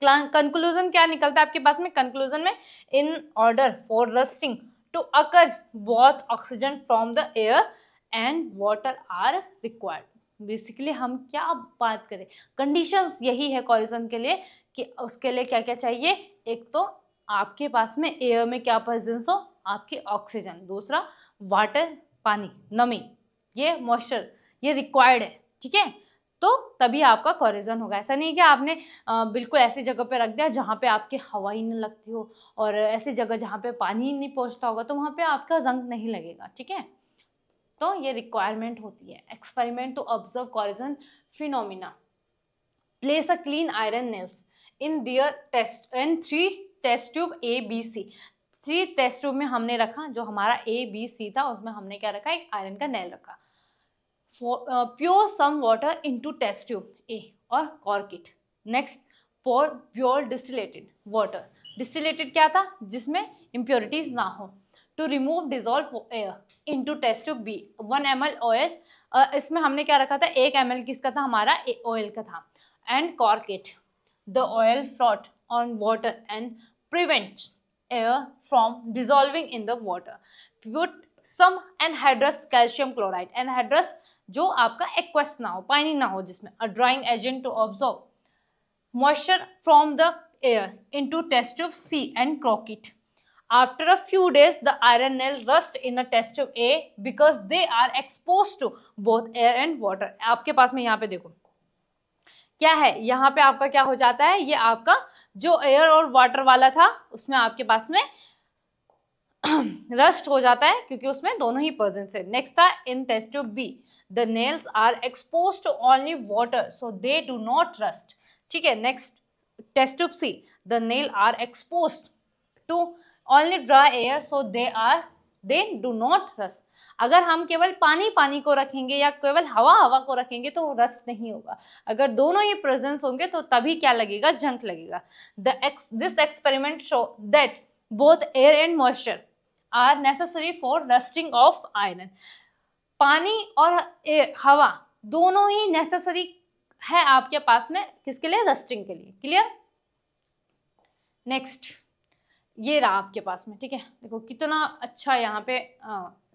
कंक्लूजन क्या निकलता है आपके पास में? कंक्लूजन में, in order for rusting to occur both oxygen from the air and water are required. Basically हम क्या बात करें, कंडीशंस यही है कोरिजन के लिए कि उसके लिए क्या क्या चाहिए। एक तो आपके पास में एयर में क्या प्रेजेंस हो? आपकी ऑक्सीजन। दूसरा वाटर, पानी, नमी, ये मॉइस्चर, ये रिक्वायर्ड है। ठीक है, तो तभी आपका कोरिजन होगा। ऐसा नहीं कि आपने बिल्कुल ऐसी जगह पे रख दिया जहाँ पे आपकी हवा ही नहीं लगती हो, और ऐसी जगह जहाँ पे पानी ही नहीं पहुँचता होगा, तो वहाँ पे आपका जंग नहीं लगेगा। ठीक है, तो ये रिक्वायरमेंट होती है। Experiment to observe corrosion phenomena, place a clean iron nails in their test in 3 test tube ABC। 3 test tube में हमने रखा, जो हमारा ABC था उसमें हमने क्या रखा? एक आयरन का नेल रखा। Pour some water into test tube A और cork it. Next, pour pure distillated water. Distillated क्या था? जिसमें impurities ना हो. To remove dissolved air into test tube B. 1 ml oil. इसमें हमने क्या रखा था? 1 ml किसका था? हमारा oil का था. And cork it. The oil float on water and prevents air from dissolving in the water. Put some anhydrous calcium chloride. Anhydrous जो आपका एक्वस ना हो, पानी ना हो जिसमें, a drying agent to absorb moisture from the air into test tube C and cork it. After a few days the iron nail rust in a test tube A because they are expose to both air and water. आपके पास में यहाँ पे देखो क्या है, यहाँ पे आपका क्या हो जाता है? ये आपका जो एयर और वाटर वाला था उसमें आपके पास में रस्ट हो जाता है, क्योंकि उसमें दोनों ही प्रेजेंस है। नेक्स्ट था in test tube B, the nails are exposed to only water so they do not rust। ठीक है, next test tube C, the nail are exposed to only dry air so they do not rust। अगर हम केवल पानी को रखेंगे या केवल हवा को रखेंगे तो रस्ट नहीं होगा। अगर दोनों ही प्रेजेंस होंगे तो तभी क्या लगेगा? जंक लगेगा। This experiment show that both air and moisture are necessary for rusting of iron. पानी और हवा दोनों ही नेसेसरी है आपके पास में, किसके लिए? रस्टिंग के लिए। क्लियर? नेक्स्ट, ये रहा आपके पास में। ठीक है, देखो कितना अच्छा यहाँ पे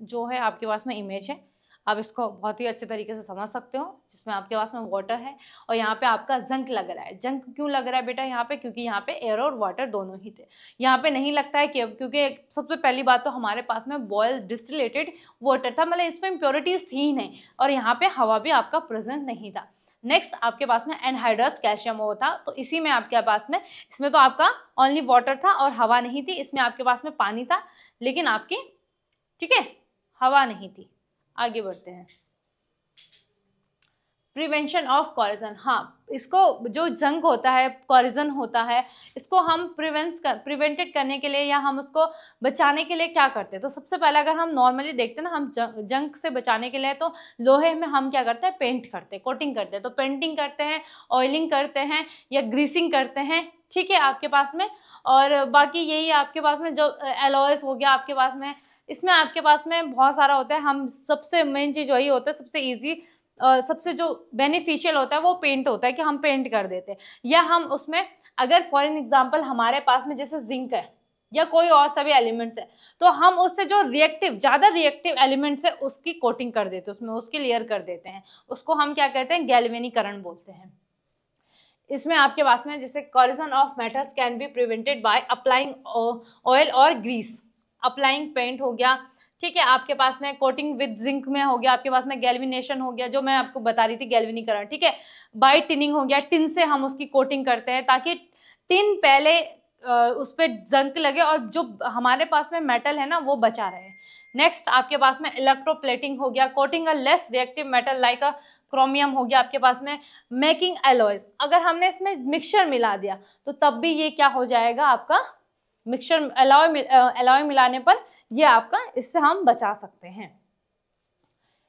जो है आपके पास में इमेज है। आप इसको बहुत ही अच्छे तरीके से समझ सकते हो, जिसमें आपके पास में वाटर है और यहाँ पे आपका जंक लग रहा है। जंक क्यों लग रहा है बेटा यहाँ पे? क्योंकि यहाँ पे एयर और वाटर दोनों ही थे। यहाँ पे नहीं लगता है क्योंकि सबसे पहली बात तो हमारे पास में बॉइल्ड डिस्टिलेटेड वाटर था, मतलब इसमें इम्प्योरिटीज थी ही नहीं, और यहाँ पे हवा भी आपका प्रेजेंट नहीं था। नेक्स्ट आपके पास में एनहाइड्रस कैल्शियम वो था, तो इसी में आपके पास में, इसमें तो आपका ओनली वाटर था और हवा नहीं थी, इसमें आपके पास में पानी था लेकिन आपकी, ठीक है, हवा नहीं थी। आगे बढ़ते हैं। प्रिवेंशन ऑफ कोरिजन, हाँ, इसको जो जंग होता है, कोरिजन होता है, इसको हम प्रिवेंटेड करने के लिए या हम उसको बचाने के लिए क्या करते हैं? तो सबसे पहले अगर हम नॉर्मली देखते हैं ना, हम जंग से बचाने के लिए तो लोहे में हम क्या करते हैं? पेंट करते हैं, कोटिंग करते हैं। तो पेंटिंग करते हैं, ऑयलिंग करते हैं या ग्रीसिंग करते हैं। ठीक है, आपके पास में, और बाकी यही आपके पास में जो एलॉयस हो गया, आपके पास में इसमें आपके पास में बहुत सारा होता है, हम सबसे मेन चीज वही होता है, सबसे इजी, सबसे जो बेनिफिशियल होता है वो पेंट होता है कि हम पेंट कर देते हैं, या हम उसमें अगर फॉर एन एग्जाम्पल हमारे पास में जैसे जिंक है या कोई और सभी एलिमेंट्स है, तो हम उससे जो रिएक्टिव, ज्यादा रिएक्टिव एलिमेंट्स है उसकी कोटिंग कर देते हैं, उसमें उसकी लेयर कर देते हैं, उसको हम क्या कहते हैं, गैल्वेनीकरण बोलते हैं। इसमें आपके पास में जैसे corrosion of metals can be prevented by applying oil और ग्रीस, अप्लाइंग पेंट हो गया, ठीक है, आपके पास में कोटिंग विद जिंक में हो गया, आपके पास में गैल्विनेशन हो गया, जो मैं आपको बता रही थी गैल्विनीकरण, ठीक है, बाय टिनिंग हो गया, टिन से हम उसकी कोटिंग करते हैं ताकि टिन पहले उस पर जंग लगे और जो हमारे पास में मेटल है ना वो बचा रहे। नेक्स्ट आपके पास में इलेक्ट्रोप्लेटिंग हो गया, coating a less reactive metal like a chromium हो गया आपके पास में, मेकिंग एलॉयज, अगर हमने इसमें मिक्सचर मिला दिया तो तब भी ये क्या हो जाएगा आपका, मिक्सचर एलॉय मिलाने पर ये आपका, इससे हम बचा सकते हैं।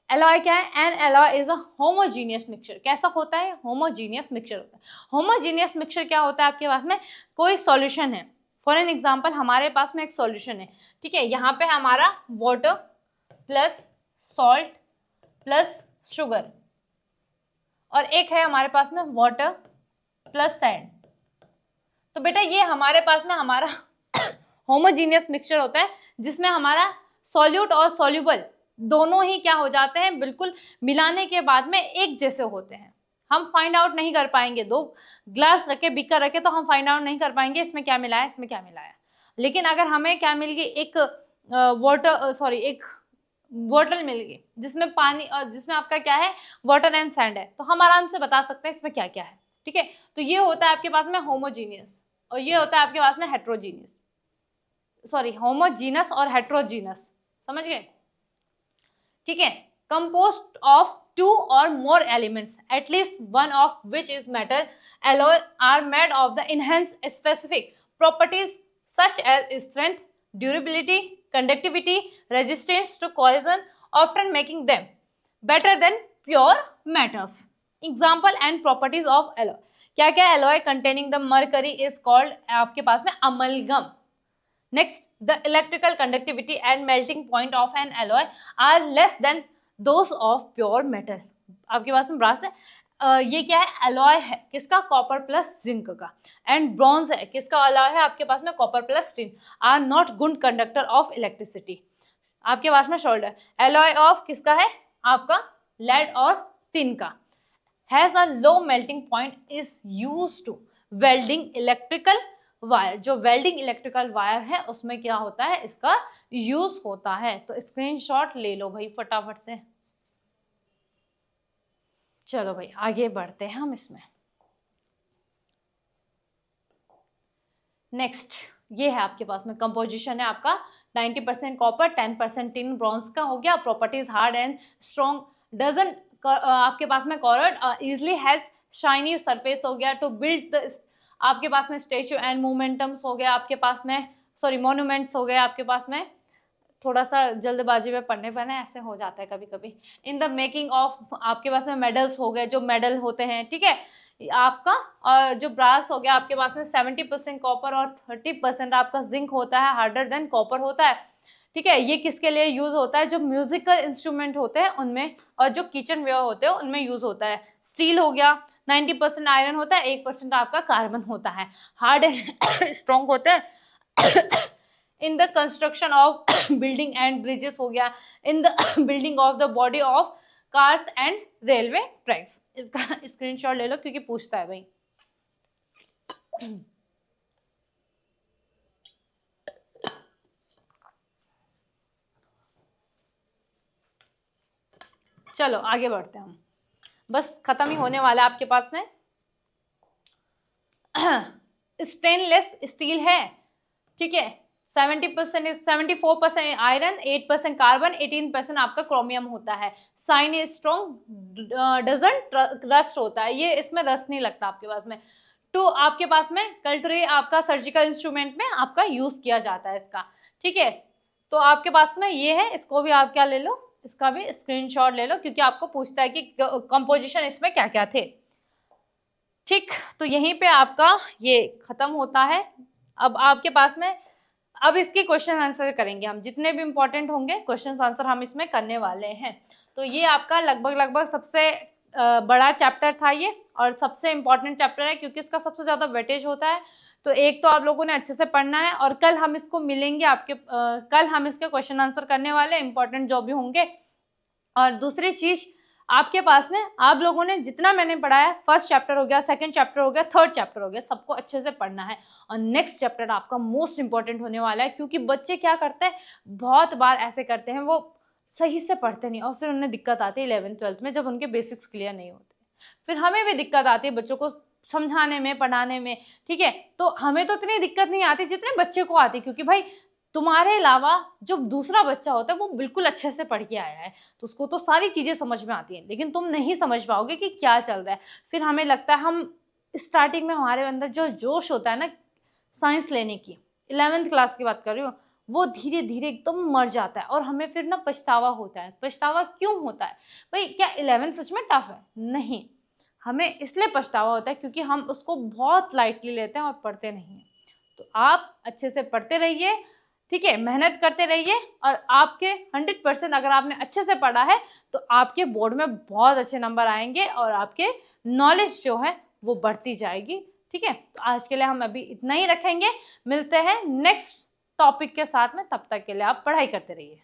एलॉय क्या है, N alloy is a homogeneous mixture, कैसा होता है, होमोजीनियस मिक्सचर होता है। होमोजीनियस मिक्सचर क्या होता है, आपके पास में कोई सॉल्यूशन है, फॉर एन एग्जांपल हमारे पास में एक सॉल्यूशन है, ठीक है, यहाँ पे हमारा water plus salt plus sugar, और एक है हमारे पास में वाटर प्लस सैंड, तो बेटा ये हमारे पास में हमारा होमोजीनियस मिक्सचर होता है जिसमें हमारा सॉल्यूट और सॉल्यूबल दोनों ही क्या हो जाते हैं, बिल्कुल मिलाने के बाद में एक जैसे होते हैं। हम फाइंड आउट नहीं कर पाएंगे, दो ग्लास रखे, बीकर रखे, तो हम फाइंड आउट नहीं कर पाएंगे इसमें क्या मिला है, इसमें क्या मिला है। लेकिन अगर हमें क्या मिल गई, एक एक बोतल मिल गई जिसमें पानी और जिसमें आपका क्या है, वाटर एंड सैंड है, तो हम आराम से बता सकते हैं इसमें क्या क्या है, ठीक है। तो ये होता है आपके पास में होमोजीनियस, और ये होता है आपके पास में हेट्रोजीनियस, सॉरी होमोजीनस और हेट्रोजीनस, समझ गए, ठीक है। कंपोस्ट ऑफ टू और more elements at least one of which is metal alloy are made of the enhanced specific properties such as strength, durability, conductivity, resistance to corrosion, often making them better than pure metals. Example and properties of alloy, क्या क्या alloy containing the mercury is called आपके पास में amalgam. Next, the electrical conductivity and melting point of an alloy are less than those of pure metal. आपके पास में brass है, ये क्या है, अलॉय है किसका, कॉपर प्लस जिंक का, एंड ब्रॉन्ज है किसका, अलॉय है आपके पास में copper plus tin, are not good conductor of electricity. आपके पास में शोल्डर, अलॉय ऑफ किसका है, आपका लेड और टिन का, has a low melting point, is used to welding electrical wire, जो वेल्डिंग इलेक्ट्रिकल वायर है उसमें क्या होता है, इसका यूज होता है। तो स्क्रीनशॉट ले लो भाई फटाफट से। चलो भाई आगे बढ़ते हैं हम इसमें। नेक्स्ट ये है आपके पास में कंपोजिशन है आपका 90% कॉपर, 10% टिन, ब्रॉन्ज का हो गया। Properties hard and strong, doesn't आपके पास में corrode, easily has shiny surface हो गया, टू बिल्ड आपके पास में स्टेचू एंड मोमेंटम्स हो गया, आपके पास में सॉरी मोन्यूमेंट्स हो गए, आपके पास में थोड़ा सा जल्दबाजी में पढ़ने पर ना ऐसे हो जाता है कभी कभी। इन द मेकिंग ऑफ आपके पास में मेडल्स हो गए, जो मेडल होते हैं, ठीक है, आपका, और जो ब्रास हो गया आपके पास में 70% कॉपर और 30% आपका जिंक होता है, हार्डर देन कॉपर होता है, ठीक है। ये किसके लिए यूज होता है, जो म्यूजिकल इंस्ट्रूमेंट होते हैं उनमें, और जो किचन वेयर होते हैं उनमें यूज होता है। स्टील हो गया 90% आयरन होता है, 1% आपका कार्बन होता है, हार्ड एंड स्ट्रॉन्ग होते हैं। In the construction of building and bridges हो गया, in the building of the body of cars and railway tracks. इसका स्क्रीनशॉट ले लो क्योंकि पूछता है भाई। चलो आगे बढ़ते हैं हम, बस खत्म ही होने वाला है आपके पास में। स्टेनलेस स्टील है, ठीक है, 74% आयरन, 8% कार्बन, 18% आपका क्रोमियम होता है। साइन स्ट्रॉन्ग, डजंट रस्ट होता है, ये इसमें रस्ट नहीं लगता आपके पास में। टू आपके पास में कल्ट्री आपका सर्जिकल इंस्ट्रूमेंट में आपका यूज किया जाता है इसका, ठीक है। तो आपके पास में ये है, इसको भी आप क्या ले लो, इसका भी स्क्रीनशॉट ले लो क्योंकि आपको पूछता है कि कंपोजिशन इसमें क्या क्या थे, ठीक। तो यहीं पे आपका ये खत्म होता है। अब आपके पास में अब इसके क्वेश्चन आंसर करेंगे हम, जितने भी इंपॉर्टेंट होंगे क्वेश्चन आंसर हम इसमें करने वाले हैं। तो ये आपका लगभग सबसे बड़ा चैप्टर था ये, और सबसे इंपॉर्टेंट चैप्टर है क्योंकि इसका सबसे ज्यादा वेटेज होता है। तो एक तो आप लोगों ने अच्छे से पढ़ना है, और कल हम इसको मिलेंगे आपके कल हम इसके क्वेश्चन आंसर करने वाले हैं, इंपॉर्टेंट जो भी होंगे। और दूसरी चीज, आपके पास में आप लोगों ने जितना मैंने पढ़ाया, फर्स्ट चैप्टर हो गया, सेकंड चैप्टर हो गया, थर्ड चैप्टर हो गया, सबको अच्छे से पढ़ना है। और नेक्स्ट चैप्टर आपका मोस्ट इंपॉर्टेंट होने वाला है, क्योंकि बच्चे क्या करते हैं, बहुत बार ऐसे करते हैं, वो सही से पढ़ते नहीं और फिर उन्हें दिक्कत आती है 11th-12th में, जब उनके बेसिक्स क्लियर नहीं होते। फिर हमें भी दिक्कत आती है बच्चों को समझाने में, पढ़ाने में, ठीक है। तो हमें तो इतनी दिक्कत नहीं आती जितने बच्चे को आती, क्योंकि भाई तुम्हारे अलावा जो दूसरा बच्चा होता है वो बिल्कुल अच्छे से पढ़ के आया है, तो उसको तो सारी चीजें समझ में आती हैं, लेकिन तुम नहीं समझ पाओगे कि क्या चल रहा है। फिर हमें लगता है, हम स्टार्टिंग में हमारे अंदर जो जोश होता है ना साइंस लेने की, 11th क्लास की बात कर रही हूँ, वो धीरे धीरे एकदम मर जाता है, और हमें फिर ना पछतावा होता है। पछतावा क्यों होता है भाई? क्या 11th सच में टफ है? नहीं, हमें इसलिए पछतावा होता है क्योंकि हम उसको बहुत लाइटली लेते हैं और पढ़ते नहीं हैं। तो आप अच्छे से पढ़ते रहिए, ठीक है, मेहनत करते रहिए, और आपके 100% अगर आपने अच्छे से पढ़ा है तो आपके बोर्ड में बहुत अच्छे नंबर आएंगे, और आपके नॉलेज जो है वो बढ़ती जाएगी, ठीक है। तो आज के लिए हम अभी इतना ही रखेंगे, मिलते हैं नेक्स्ट टॉपिक के साथ में, तब तक के लिए आप पढ़ाई करते रहिए।